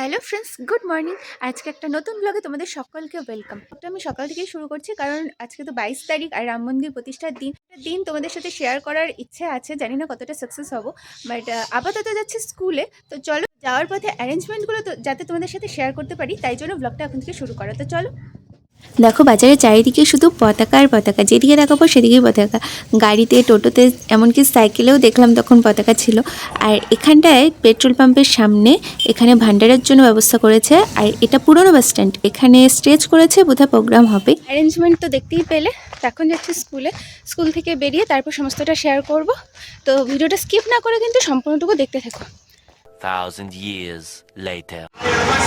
Hello friends, good morning. আজকে একটা নতুন ব্লগে তোমাদের সকলকে ওয়েলকাম। তো আমি সকাল থেকেই শুরু করছি, কারণ আজকে তো 22 তারিখ আর রাম মন্দির প্রতিষ্ঠার দিন তোমাদের সাথে শেয়ার করার ইচ্ছে আছে। জানি না কতটা সাকসেস হবো, বাট আপাতত যাচ্ছি স্কুলে। তো চলো, যাওয়ার পথে অ্যারেঞ্জমেন্টগুলো তো যাতে তোমাদের সাথে শেয়ার করতে পারি, তাই জন্য ব্লগটা এখন থেকে শুরু করা। তো চলো। দেখো, বাজারের চারিদিকে শুধু পতাকা আর পতাকা, যেদিকে দেখাবো সেদিকেই পতাকা। গাড়িতে, টোটোতে, এমনকি সাইকেলেও দেখলাম তখন পতাকা ছিল। আর এখানটায় পেট্রোল পাম্পের সামনে এখানে ভান্ডারের জন্য ব্যবস্থা করেছে। আর এটা পুরনো বাস স্ট্যান্ড, এখানে স্টেজ করেছে, বোধহয় প্রোগ্রাম হবে। অ্যারেঞ্জমেন্ট তো দেখতেই পেলে। এখন যাচ্ছি স্কুলে। স্কুল থেকে বেরিয়ে তারপর সমস্তটা শেয়ার করব। তো ভিডিওটা স্কিপ না করে কিন্তু সম্পূর্ণটুকু দেখতে থাকো। 1,000 years later.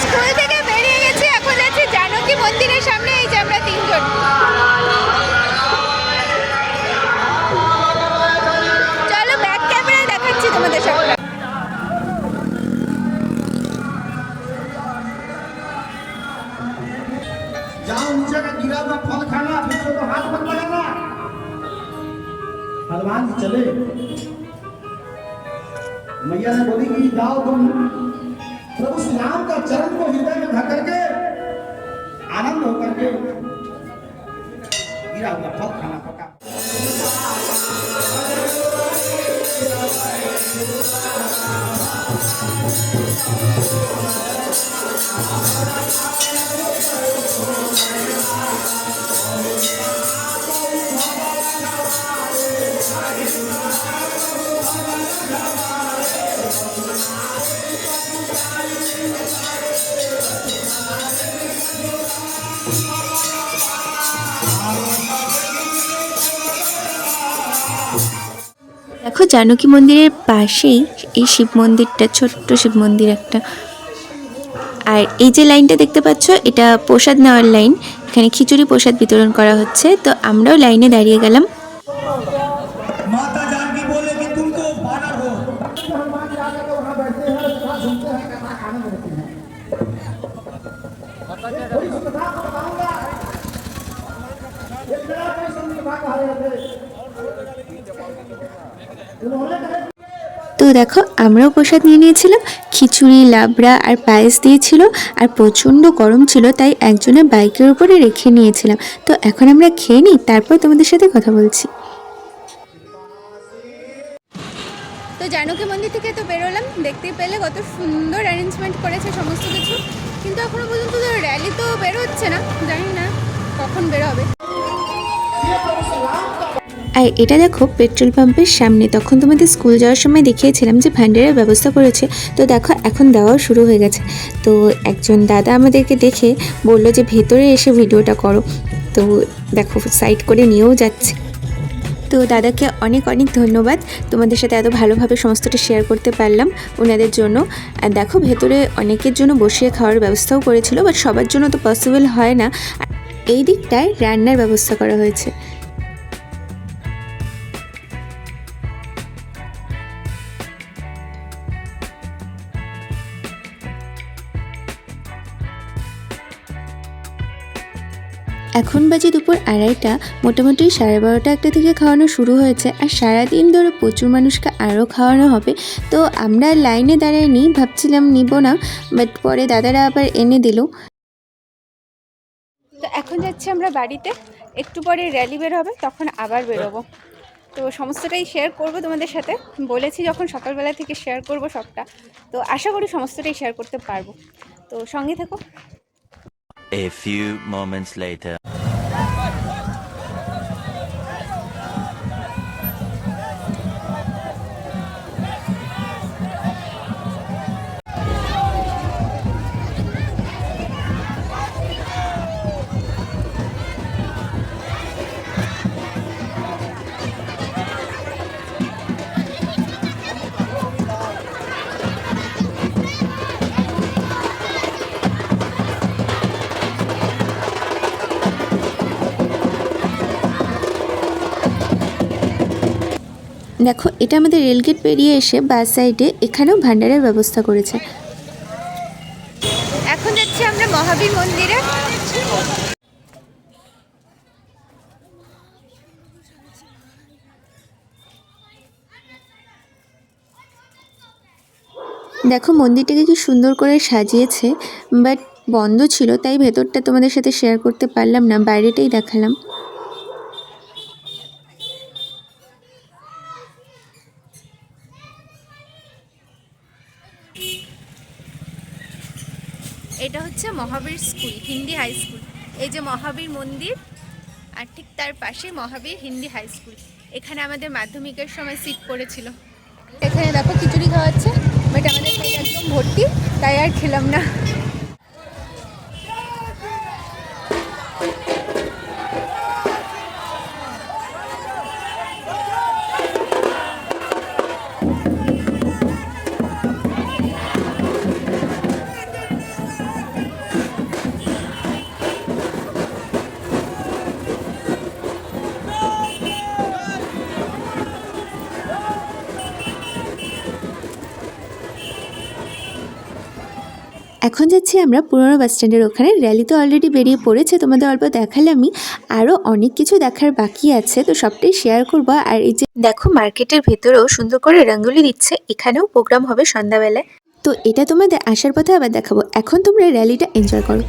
স্কুল থেকে বেরিয়ে গেছি, এখন যাচ্ছি জানকী মন্দিরের সামনে। এই যে আমরা তিনজন। চলো, ব্যাক ক্যামেরায় দেখাচ্ছি তোমাদের সবটা। जाओ नीचे का गिरा हुआ फल खाना, फिर तो हाथ मत लगाना। हनुमान जी चले, मैया ने बोली कि जाओ तुम प्रभु श्री राम का चरण को हृदय में धर करके आनंद होकर के गिरा हुआ फल खाना पका। দেখো, জানকী মন্দিরের পাশেই এই শিব মন্দিরটা, ছোট্ট শিব মন্দির একটা। আর এই যে লাইনটা দেখতে পাচ্ছ, এটা প্রসাদ নেওয়ার লাইন। এখানে খিচুড়ি প্রসাদ বিতরণ করা হচ্ছে, তো আমরাও লাইনে দাঁড়িয়ে গেলাম। माता जानकी बोले कि तुम तो बानर हो। हनुमान जी आकर के वहां बैठते हैं, कथा सुनते हैं, कथा आनंद लेते हैं। थोड़ी सी कथा आपको बताऊंगा। एक मेरा कोई संत कहा रहे थे, उन्होंने कहा তো দেখো, আমরাও প্রসাদ নিয়ে নিয়েছিলাম। খিচুড়ি, লাবড়া আর পায়েস দিয়েছিল। আর প্রচণ্ড গরম ছিল, তাই একজনের বাইকের উপরে রেখে নিয়েছিলাম। তো এখন আমরা খেয়ে নিই, তারপর তোমাদের সাথে কথা বলছি। তো জানকী মন্দির থেকে তো বেরোলাম, দেখতেই পেলে কত সুন্দর অ্যারেঞ্জমেন্ট করেছে সমস্ত কিছু। কিন্তু এখনো পর্যন্ত তো র্যালি তো বেরোচ্ছে না, জানি না কখন বেরোবে। আর এটা দেখো, পেট্রোল পাম্পের সামনে। তখন তোমাদের স্কুল যাওয়ার সময় দেখিয়েছিলাম যে ভান্ডারের ব্যবস্থা করেছে। তো দেখো, এখন দেওয়াও শুরু হয়ে গেছে। তো একজন দাদা আমাদেরকে দেখে বললো যে ভেতরে এসে ভিডিওটা করো। তো দেখো, সাইড করে নিয়েও যাচ্ছে। তো দাদাকে অনেক অনেক ধন্যবাদ, তোমাদের সাথে এত ভালোভাবে সমস্তটা শেয়ার করতে পারলাম ওনাদের জন্য। আর দেখো, ভেতরে অনেকের জন্য বসিয়ে খাওয়ার ব্যবস্থাও করেছিল, বাট সবার জন্য তো পসিবল হয় না। এই দিকটায় রান্নার ব্যবস্থা করা হয়েছে। এখন বাজে দুপুর 2:30। মোটামুটি 12:30 একটা থেকে খাওয়ানো শুরু হয়েছে। আর সারাদিন ধরে প্রচুর মানুষকে আরও খাওয়ানো হবে। তো আমরা লাইনে দাঁড়াইনি, ভাবছিলাম নিব না, বাট পরে দাদারা আবার এনে দিল। তো এখন যাচ্ছি আমরা বাড়িতে। একটু পরে র্যালি বের হবে, তখন আবার বেরোবো। তো সমস্তটাই শেয়ার করব তোমাদের সাথে। বলেছি যখন সকালবেলা থেকে শেয়ার করব সবটা, তো আশা করি সমস্তটাই শেয়ার করতে পারবো। তো সঙ্গে থেকো। A few moments later. দেখো, এটা আমাদের রেলগেট পেরিয়ে এসে বাস সাইডে এখানেও ভান্ডারের ব্যবস্থা করেছে। এখন যাচ্ছি আমরা মহাবীর মন্দিরে। দেখো মন্দিরটাকে কি সুন্দর করে সাজিয়েছে, বাট বন্ধ ছিল তাই ভেতরটা তোমাদের সাথে শেয়ার করতে পারলাম না, বাইরেটাই দেখালাম। এটা হচ্ছে মহাবীর স্কুল, হিন্দি হাই স্কুল। এই যে মহাবীর মন্দির আর ঠিক তার পাশে মহাবীর হিন্দি হাই স্কুল। এখানে আমাদের মাধ্যমিকের সময় সিট পড়েছিল। এখানে দেখো খিচুড়ি খাওয়াচ্ছে, বাট আমাদের প্লেট একদম ভর্তি, তাই আর খেলাম না। এখন যাচ্ছি আমরা পুরনো বাস স্ট্যান্ডের ওখানে। র্যালি তো অলরেডি বেরিয়ে পড়েছে, তোমাদের অল্প দেখালামই, আরও অনেক কিছু দেখার বাকি আছে, তো সবটাই শেয়ার করবো। আর এই যে দেখো মার্কেটের ভেতরেও সুন্দর করে রঙ্গোলি দিচ্ছে, এখানেও প্রোগ্রাম হবে সন্ধ্যাবেলায়, তো এটা তোমাদের আসার পথে আবার দেখাবো। এখন তোমরা র্যালিটা এনজয় করো।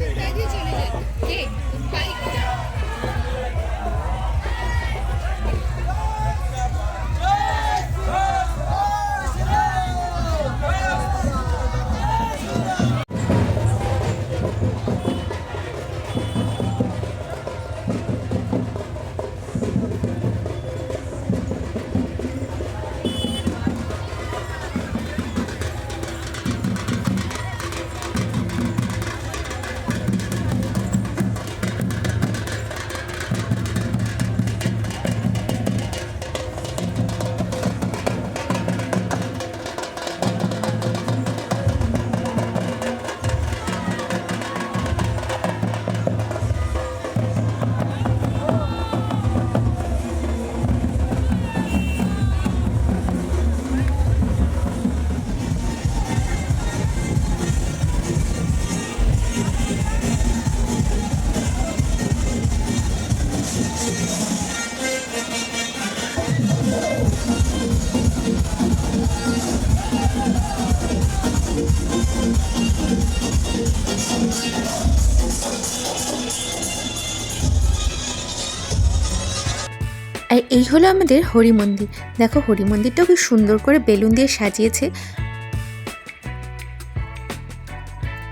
আর এই হলো আমাদের হরি মন্দির। দেখো হরি মন্দিরটাও খুব সুন্দর করে বেলুন দিয়ে সাজিয়েছে।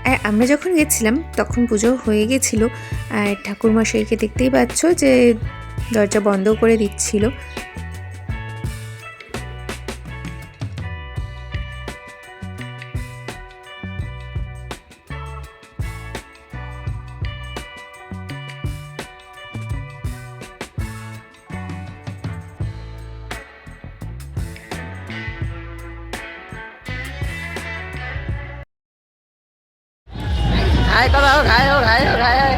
আর আমরা যখন গেছিলাম তখন পুজো হয়ে গেছিল, আর ঠাকুরমশাইকে দেখতেই পাচ্ছ যে দরজা বন্ধ করে দিচ্ছিল। Hai có đâu, hai không, hai không, hai ơi.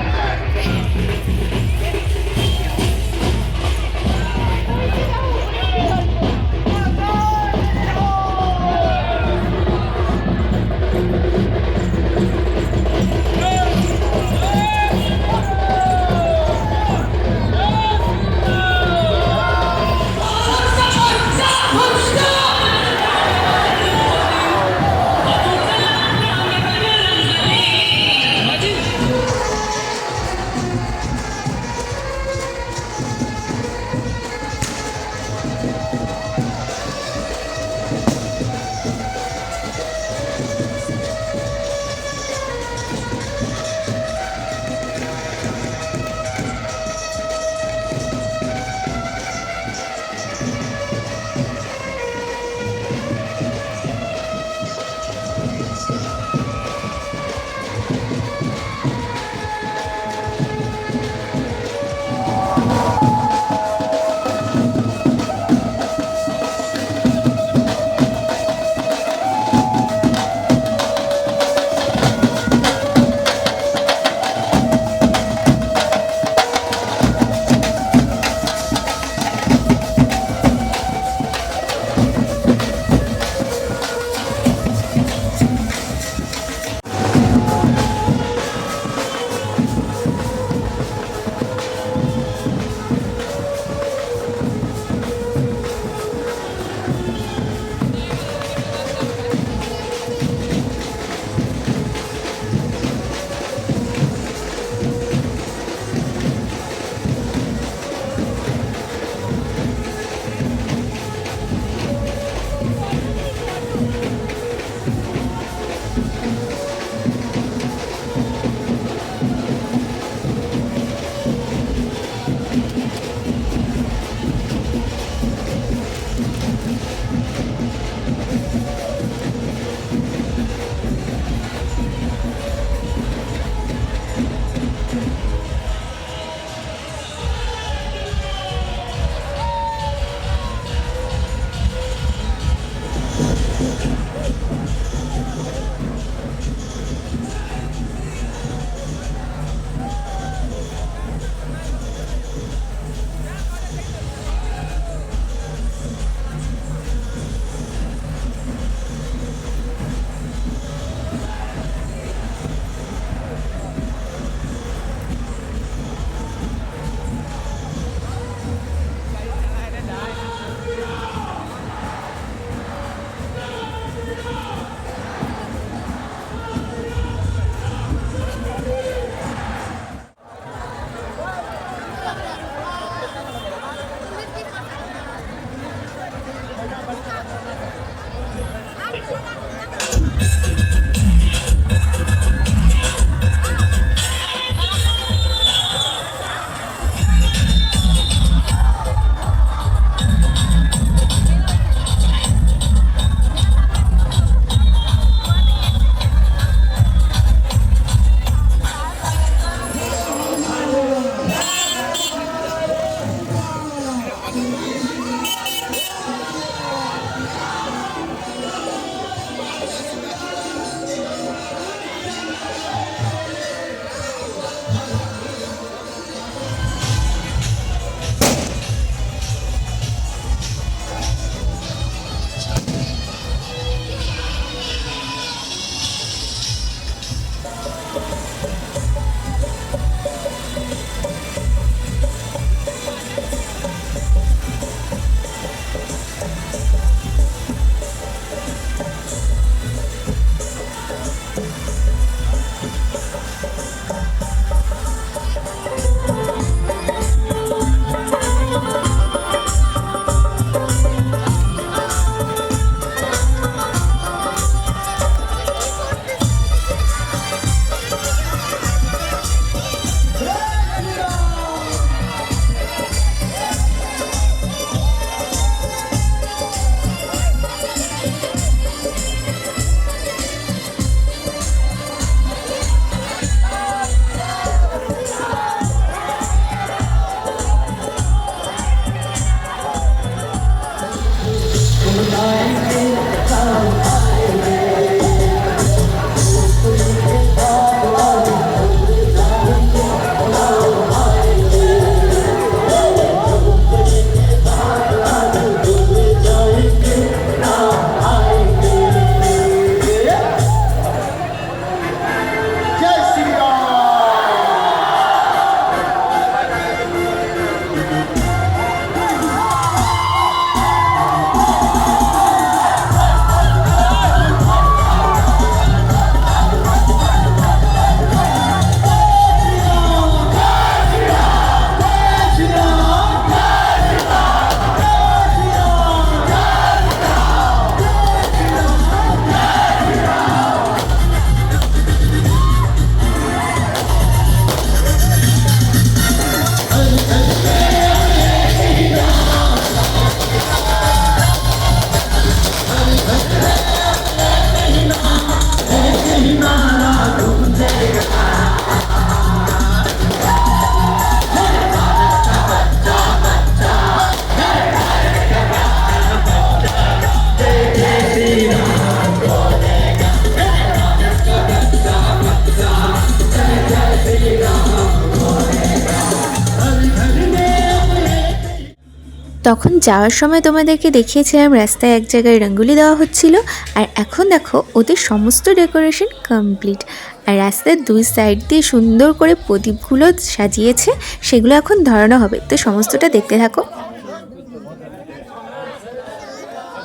তখন যাওয়ার সময় তোমাদেরকে দেখিয়েছিলাম রাস্তায় এক জায়গায় রঙ্গোলি দেওয়া হচ্ছিল, আর এখন দেখো ওদের সমস্ত ডেকোরেশন কমপ্লিট। আর রাস্তার দুই সাইড দিয়ে সুন্দর করে প্রদীপগুলো সাজিয়েছে, সেগুলো এখন ধরানো হবে। তো সমস্তটা দেখতে থাকো।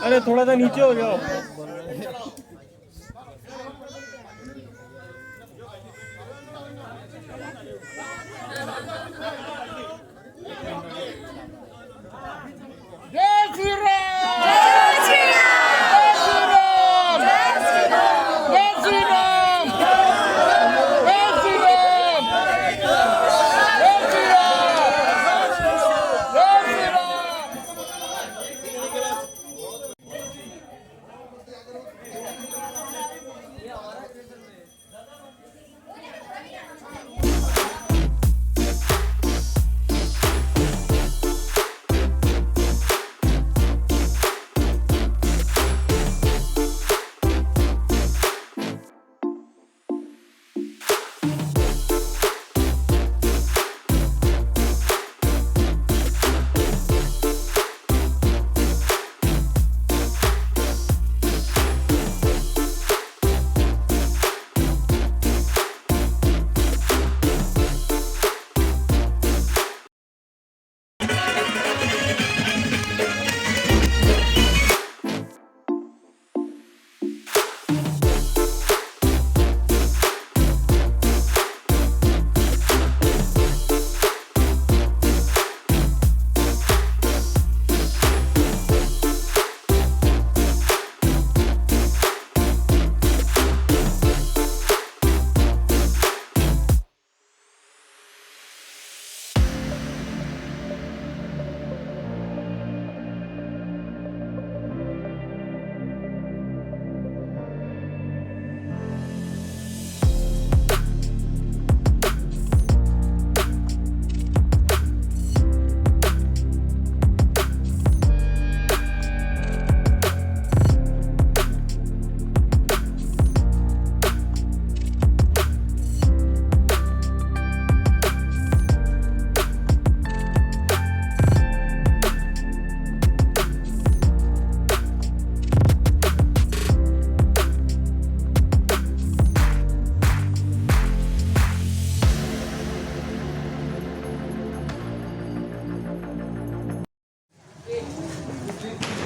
अरे थोड़ा सा नीचे हो जाओ।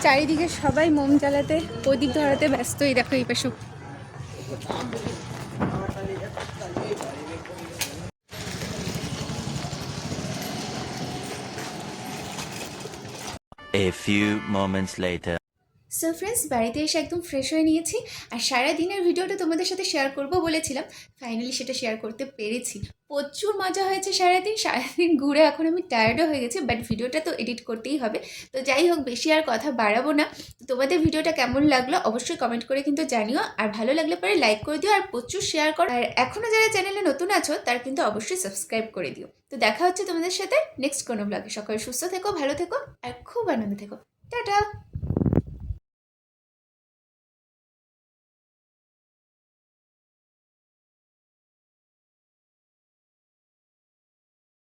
চারিদিকে সবাই মোম জ্বালাতে প্রদীপ ধরাতে ব্যস্ত। এই দেখো এই পাশে A few moments later. So friends, বাড়িতে এসে একদম ফ্রেশ হয়ে নিয়েছি আর সারা দিনের ভিডিওটা তোমাদের সাথে শেয়ার করব বলেছিলাম, ফাইনালি সেটা শেয়ার করতে পেরেছি। প্রচুর মজা হয়েছে সারাদিন ঘুরে। এখন আমি টায়ার্ডও হয়ে গেছি, বাট ভিডিওটা তো এডিট করতেই হবে। তো যাই হোক, বেশি আর কথা বাড়াবো না। তোমাদের ভিডিওটা কেমন লাগলো অবশ্যই কমেন্ট করে কিন্তু জানিও, আর ভালো লাগলে পরে লাইক করে দিও আর প্রচুর শেয়ার করো। আর এখনও যারা চ্যানেলে নতুন আছো তারা কিন্তু অবশ্যই সাবস্ক্রাইব করে দিও। তো দেখা হচ্ছে তোমাদের সাথে নেক্সট কোনো ব্লগে। সকলে সুস্থ থেকো, ভালো থেকো আর খুব আনন্দ থেকো। টাটা।